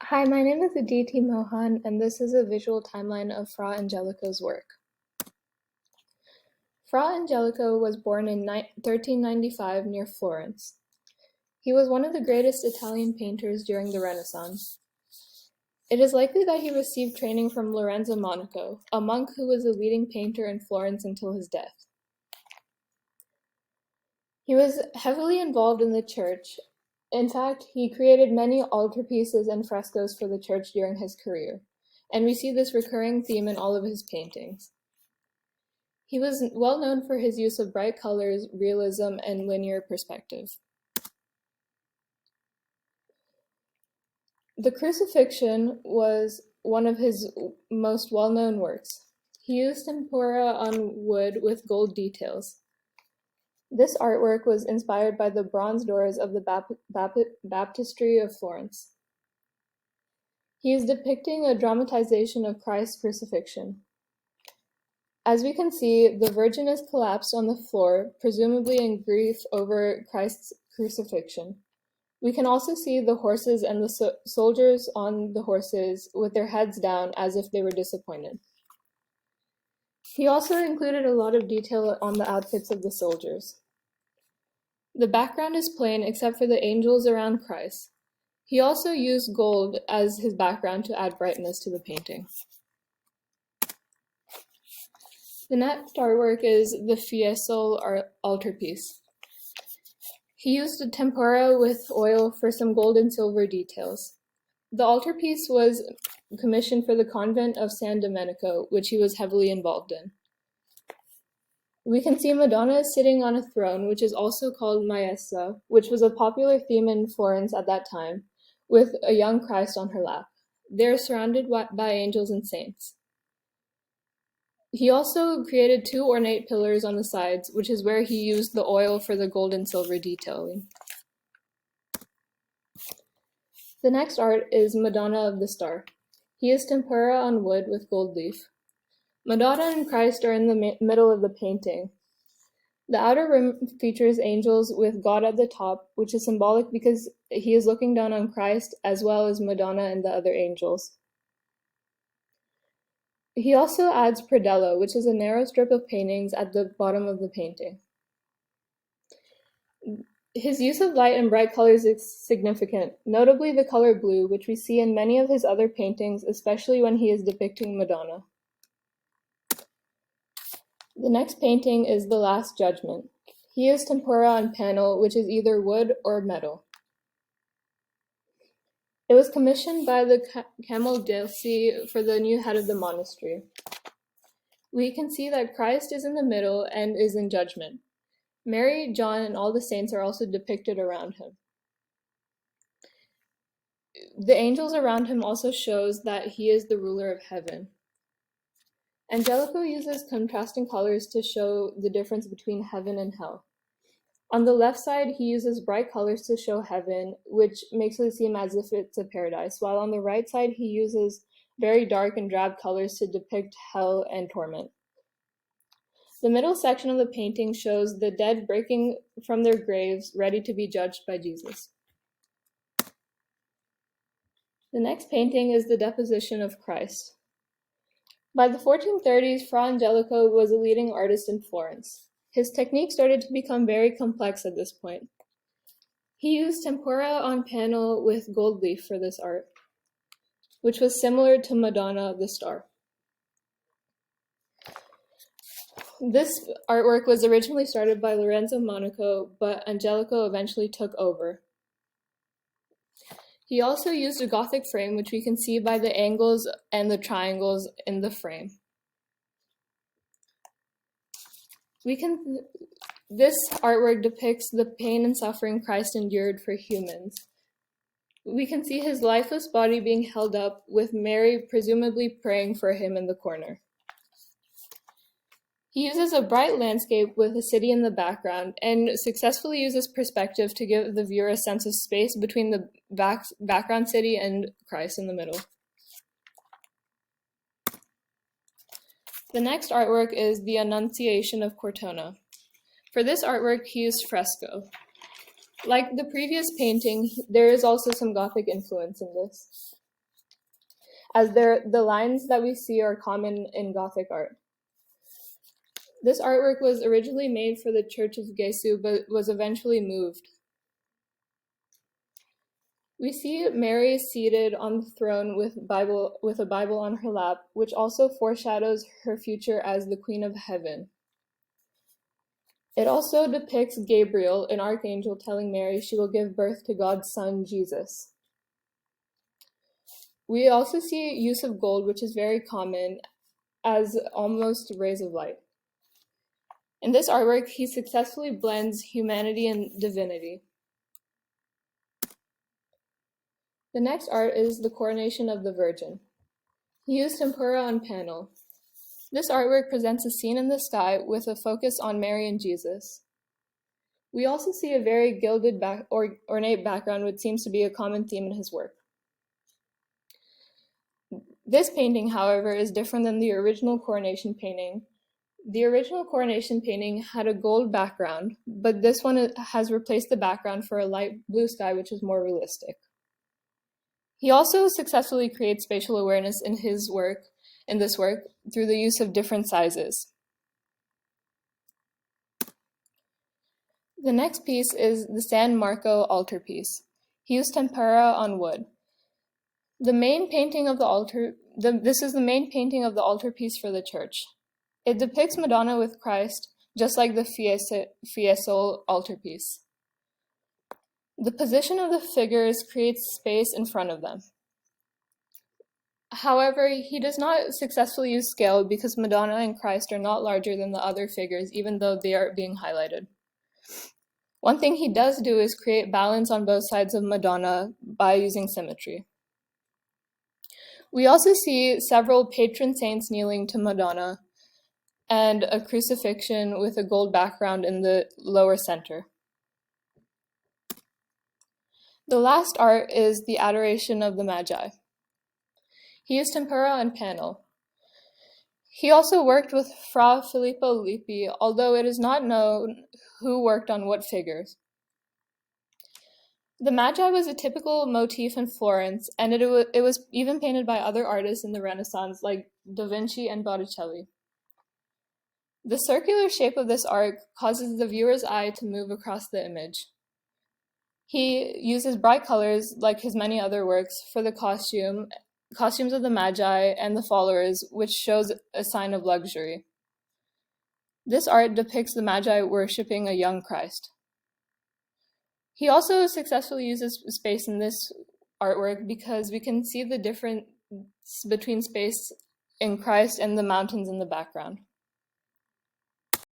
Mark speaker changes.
Speaker 1: Hi, my name is Aditi Mohan, and this is a visual timeline of Fra Angelico's work. Fra Angelico was born in 1395 near Florence. He was one of the greatest Italian painters during the Renaissance. It is likely that he received training from Lorenzo Monaco, a monk who was a leading painter in Florence until his death. He was heavily involved in the church. In fact, he created many altarpieces and frescoes for the church during his career, and we see this recurring theme in all of his paintings. He was well known for his use of bright colors, realism, and linear perspective. The Crucifixion was one of his most well-known works. He used tempera on wood with gold details. This artwork was inspired by the bronze doors of the baptistry of Florence. He is depicting a dramatization of Christ's crucifixion. As we can see, the Virgin is collapsed on the floor, presumably in grief over Christ's crucifixion. We can also see the horses and the soldiers on the horses with their heads down as if they were disappointed. He also included a lot of detail on the outfits of the soldiers. The background is plain except for the angels around Christ. He also used gold as his background to add brightness to the painting. The next artwork is the Fiesole altarpiece. He used a tempera with oil for some gold and silver details. The altarpiece was commissioned for the convent of San Domenico, which he was heavily involved in. We can see Madonna sitting on a throne, which is also called Maessa, which was a popular theme in Florence at that time, with a young Christ on her lap. They are surrounded by angels and saints. He also created two ornate pillars on the sides, which is where he used the oil for the gold and silver detailing. The next art is Madonna of the Star. He is tempera on wood with gold leaf. Madonna and Christ are in the middle of the painting. The outer rim features angels with God at the top, which is symbolic because he is looking down on Christ as well as Madonna and the other angels. He also adds predella, which is a narrow strip of paintings at the bottom of the painting. His use of light and bright colors is significant, notably the color blue, which we see in many of his other paintings, especially when he is depicting Madonna. The next painting is The Last Judgment. He used tempera on panel, which is either wood or metal. It was commissioned by the Camaldolci for the new head of the monastery. We can see that Christ is in the middle and is in judgment. Mary, John, and all the saints are also depicted around him. The angels around him also shows that he is the ruler of heaven. Angelico uses contrasting colors to show the difference between heaven and hell. On the left side, he uses bright colors to show heaven, which makes it seem as if it's a paradise, while on the right side, he uses very dark and drab colors to depict hell and torment. The middle section of the painting shows the dead breaking from their graves, ready to be judged by Jesus. The next painting is the Deposition of Christ. By the 1430s, Fra Angelico was a leading artist in Florence. His technique started to become very complex at this point. He used tempera on panel with gold leaf for this art, which was similar to Madonna of the Star. This artwork was originally started by Lorenzo Monaco, but Angelico eventually took over. He also used a Gothic frame, which we can see by the angles and the triangles in the frame. This artwork depicts the pain and suffering Christ endured for humans. We can see his lifeless body being held up, with Mary presumably praying for him in the corner. He uses a bright landscape with a city in the background and successfully uses perspective to give the viewer a sense of space between the background city and Christ in the middle. The next artwork is The Annunciation of Cortona. For this artwork, he used fresco. Like the previous painting, there is also some Gothic influence in this. as the lines that we see are common in Gothic art. This artwork was originally made for the Church of Gesù, but was eventually moved. We see Mary seated on the throne with a Bible on her lap, which also foreshadows her future as the Queen of Heaven. It also depicts Gabriel, an archangel, telling Mary she will give birth to God's Son, Jesus. We also see use of gold, which is very common, as almost rays of light. In this artwork, he successfully blends humanity and divinity. The next art is the Coronation of the Virgin. He used tempera on panel. This artwork presents a scene in the sky with a focus on Mary and Jesus. We also see a very gilded ornate background, which seems to be a common theme in his work. This painting, however, is different than the original coronation painting. The original coronation painting had a gold background, but this one has replaced the background for a light blue sky, which is more realistic. He also successfully creates spatial awareness in this work, through the use of different sizes. The next piece is the San Marco altarpiece. He used tempera on wood. This is the main painting of the altarpiece for the church. It depicts Madonna with Christ, just like the Fiesole altarpiece. The position of the figures creates space in front of them. However, he does not successfully use scale because Madonna and Christ are not larger than the other figures, even though they are being highlighted. One thing he does do is create balance on both sides of Madonna by using symmetry. We also see several patron saints kneeling to Madonna and a crucifixion with a gold background in the lower center. The last art is the Adoration of the Magi. He used tempera on panel. He also worked with Fra Filippo Lippi, although it is not known who worked on what figures. The Magi was a typical motif in Florence, and it was even painted by other artists in the Renaissance like Da Vinci and Botticelli. The circular shape of this art causes the viewer's eye to move across the image. He uses bright colors, like his many other works, for the costumes of the Magi and the followers, which shows a sign of luxury. This art depicts the Magi worshipping a young Christ. He also successfully uses space in this artwork because we can see the difference between space in Christ and the mountains in the background.